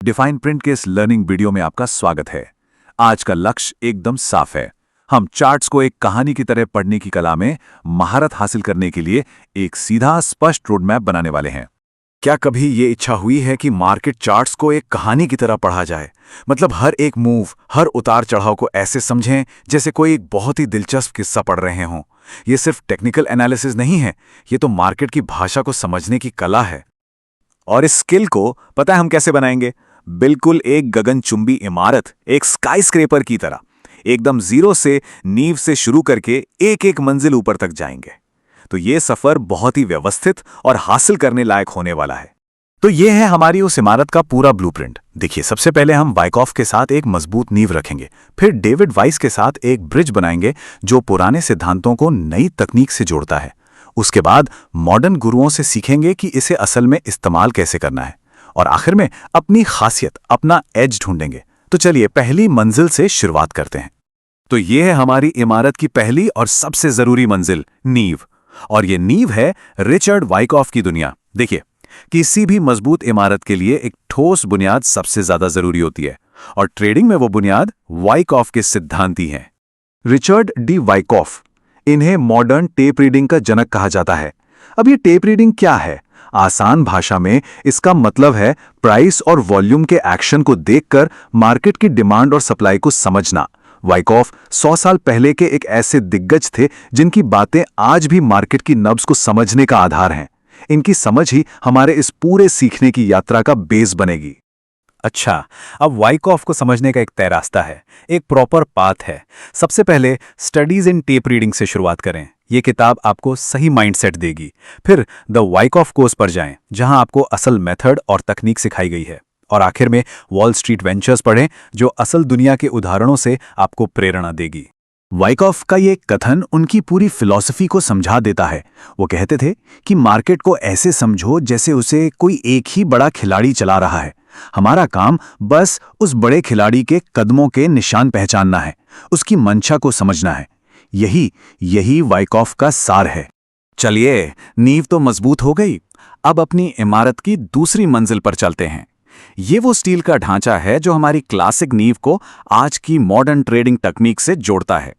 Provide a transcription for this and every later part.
Define print के इस learning video में आपका स्वागत है। आज का लक्ष्य एकदम साफ है। हम चार्ट्स को एक कहानी की तरह पढ़ने की कला में महारत हासिल करने के लिए एक सीधा स्पष्ट रोड मैप बनाने वाले हैं। क्या कभी ये इच्छा हुई है कि मार्केट चार्ट्स को एक कहानी की तरह पढ़ा जाए? मतलब हर एक मूव, हर उतार चढ़ाव को ऐसे समझें जैसे कोई एक बहुत ही दिलचस्प किस्सा पढ़ रहे हों। ये सिर्फ टेक्निकल एनालिसिस नहीं है, ये तो मार्केट की भाषा को समझने की कला है। और इस स्किल को पता है हम कैसे बनाएंगे? बिल्कुल एक गगनचुंबी इमारत, एक स्काईस्क्रेपर की तरह, एकदम जीरो से, नींव से शुरू करके एक एक मंजिल ऊपर तक जाएंगे। तो ये सफर बहुत ही व्यवस्थित और हासिल करने लायक होने वाला है। तो ये है हमारी उस इमारत का पूरा ब्लूप्रिंट। देखिए, सबसे पहले हम वाइकॉफ के साथ एक मजबूत नींव रखेंगे, फिर डेविड वाइस के साथ एक ब्रिज बनाएंगे जो पुराने सिद्धांतों को नई तकनीक से जोड़ता है। उसके बाद मॉडर्न गुरुओं से सीखेंगे कि इसे असल में इस्तेमाल कैसे करना है, और आखिर में अपनी खासियत, अपना एज ढूंढेंगे। तो चलिए पहली मंजिल से शुरुआत करते हैं। तो ये है हमारी इमारत की पहली और सबसे जरूरी मंजिल, नींव। और ये नींव है रिचर्ड वाइकॉफ की दुनिया। देखिए, किसी भी मजबूत इमारत के लिए एक ठोस बुनियाद सबसे ज्यादा जरूरी होती है, और ट्रेडिंग में वो बुनियाद वाइकॉफ के सिद्धांत ही हैं। रिचर्ड डी वाइकॉफ, इन्हें मॉडर्न टेप रीडिंग का जनक कहा जाता है। अब ये टेप रीडिंग क्या है? आसान भाषा में इसका मतलब है प्राइस और वॉल्यूम के एक्शन को देखकर मार्केट की डिमांड और सप्लाई को समझना। वाइकॉफ 100 साल पहले के एक ऐसे दिग्गज थे जिनकी बातें आज भी मार्केट की नब्ज को समझने का आधार हैं। इनकी समझ ही हमारे इस पूरे सीखने की यात्रा का बेस बनेगी। अच्छा, अब वाइकॉफ को समझने का एक तय रास्ता है, एक प्रॉपर पाथ है। सबसे पहले स्टडीज इन टेप रीडिंग से शुरुआत करें। ये किताब आपको सही माइंडसेट देगी। फिर द वाइकॉफ कोर्स पर जाएं, जहां आपको असल मेथड और तकनीक सिखाई गई है। और आखिर में वॉल स्ट्रीट वेंचर्स पढ़ें, जो असल दुनिया के उदाहरणों से आपको प्रेरणा देगी। वाइकॉफ का ये कथन उनकी पूरी फिलॉसफी को समझा देता है। वो कहते थे कि मार्केट को ऐसे समझो जैसे उसे कोई एक ही बड़ा खिलाड़ी चला रहा है। हमारा काम बस उस बड़े खिलाड़ी के कदमों के निशान पहचानना है, उसकी मंशा को समझना है। यही वाइकॉफ का सार है। चलिए, नींव तो मजबूत हो गई, अब अपनी इमारत की दूसरी मंजिल पर चलते हैं। ये वो स्टील का ढांचा है जो हमारी क्लासिक नींव को आज की मॉडर्न ट्रेडिंग तकनीक से जोड़ता है,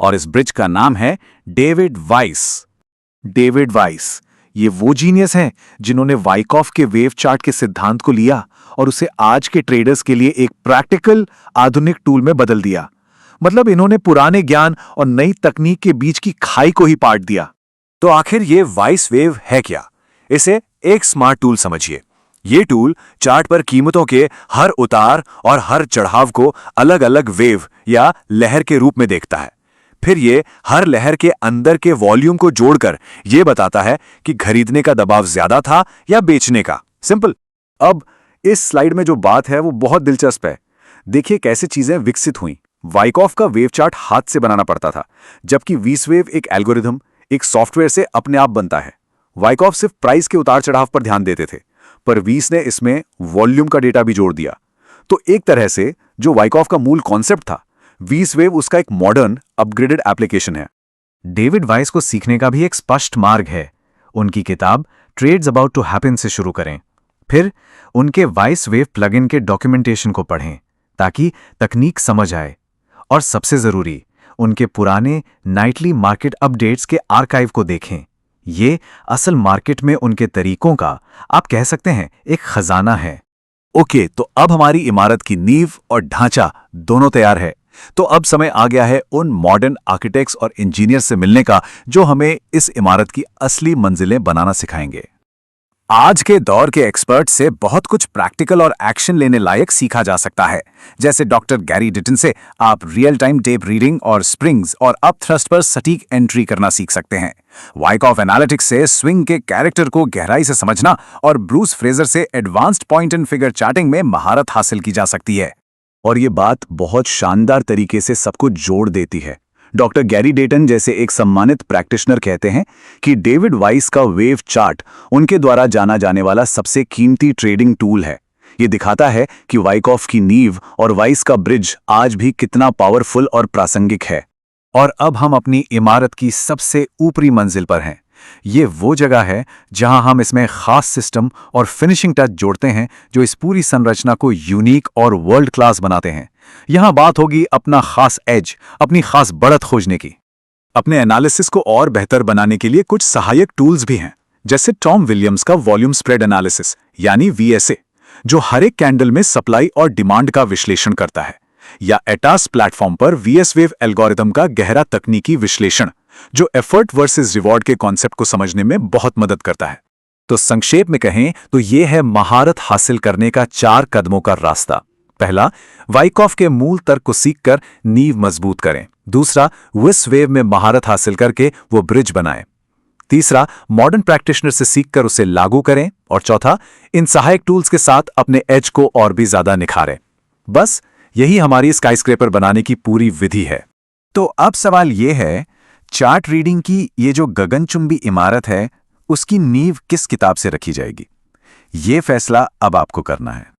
और इस ब्रिज का नाम है डेविड वाइस। डेविड वाइस ये वो जीनियस हैं जिन्होंने वाइकॉफ के वेव चार्ट के सिद्धांत को लिया और उसे आज के ट्रेडर्स के लिए एक प्रैक्टिकल आधुनिक टूल में बदल दिया। मतलब इन्होंने पुराने ज्ञान और नई तकनीक के बीच की खाई को ही पाट दिया। तो आखिर ये वाइस वेव है क्या? इसे एक स्मार्ट टूल समझिए। ये टूल चार्ट पर कीमतों के हर उतार और हर चढ़ाव को अलग अलग वेव या लहर के रूप में देखता है। फिर ये हर लहर के अंदर के वॉल्यूम को जोड़कर ये बताता है कि खरीदने का दबाव ज्यादा था या बेचने का। सिंपल। अब इस स्लाइड में जो बात है वो बहुत दिलचस्प है। देखिए कैसे चीजें विकसित हुई। वाइकॉफ का वेव चार्ट हाथ से बनाना पड़ता था, जबकि वीसवेव एक एल्गोरिथम, एक सॉफ्टवेयर से अपने आप बनता है। वाइकॉफ सिर्फ प्राइस के उतार चढ़ाव पर ध्यान देते थे, पर वीस ने इसमें वॉल्यूम का डेटा भी जोड़ दिया। तो एक तरह से जो वाइकॉफ का मूल कॉन्सेप्ट था, वीसवेव उसका एक मॉडर्न अपग्रेडेड एप्लीकेशन है। डेविड वाइस को सीखने का भी एक स्पष्ट मार्ग है। उनकी किताब ट्रेड्स अबाउट टू हैपन से शुरू करें, फिर उनके वाइस वेव प्लगइन के डॉक्यूमेंटेशन को पढ़ें ताकि तकनीक समझ आए, और सबसे जरूरी उनके पुराने नाइटली मार्केट अपडेट्स के आर्काइव को देखें। ये असल मार्केट में उनके तरीकों का, आप कह सकते हैं, एक खजाना है। ओके, तो अब हमारी इमारत की नींव और ढांचा दोनों तैयार है। तो अब समय आ गया है उन मॉडर्न आर्किटेक्ट्स और इंजीनियर से मिलने का जो हमें इस इमारत की असली मंजिलें बनाना सिखाएंगे। आज के दौर के एक्सपर्ट से बहुत कुछ प्रैक्टिकल और एक्शन लेने लायक सीखा जा सकता है। जैसे डॉक्टर गैरी डिटन से आप रियल टाइम टेप रीडिंग और स्प्रिंग्स और अप थ्रस्ट पर सटीक एंट्री करना सीख सकते हैं। वाइकॉफ एनालिटिक्स से स्विंग के कैरेक्टर को गहराई से समझना, और ब्रूस फ्रेजर से advanced point and figure charting में महारत हासिल की जा सकती है। और ये बात बहुत शानदार तरीके से सबको जोड़ देती है। डॉक्टर गैरी डेटन जैसे एक सम्मानित प्रैक्टिशनर कहते हैं कि डेविड वाइस का वेव चार्ट उनके द्वारा जाना जाने वाला सबसे कीमती ट्रेडिंग टूल है। ये दिखाता है कि वाइकॉफ की नींव और वाइस का ब्रिज आज भी कितना पावरफुल और प्रासंगिक है। और अब हम अपनी इमारत की सबसे ऊपरी मंजिल पर हैं, ये वो जगह है जहां हम इसमें खास सिस्टम और फिनिशिंग टच जोड़ते हैं जो इस पूरी संरचना को यूनिक और वर्ल्ड क्लास बनाते हैं। यहां बात होगी अपना खास एज, अपनी खास बढ़त खोजने की। अपने एनालिसिस को और बेहतर बनाने के लिए कुछ सहायक टूल्स भी हैं, जैसे टॉम विलियम्स का वॉल्यूम स्प्रेड एनालिसिस यानी VSA, जो हर एक कैंडल में सप्लाई और डिमांड का विश्लेषण करता है, या एटास प्लेटफॉर्म पर VSWave एल्गोरिथम का गहरा तकनीकी विश्लेषण, जो एफर्ट वर्सेस रिवॉर्ड के कॉन्सेप्ट को समझने में बहुत मदद करता है। तो संक्षेप में कहें तो यह है महारत हासिल करने का 4 कदमों का रास्ता। पहला, वाइकॉफ के मूल तर्क को सीखकर नींव मजबूत करें। दूसरा, विसवेव में महारत हासिल करके वो ब्रिज बनाएं। तीसरा, मॉडर्न प्रैक्टिशनर से सीखकर उसे लागू करें। और चौथा, इन सहायक टूल्स के साथ अपने एज को और भी ज्यादा निखारें। बस यही हमारी स्काईस्क्रेपर बनाने की पूरी विधि है। तो अब सवाल यह है, चार्ट रीडिंग की ये जो गगनचुंबी इमारत है, उसकी नींव किस किताब से रखी जाएगी? ये फैसला अब आपको करना है।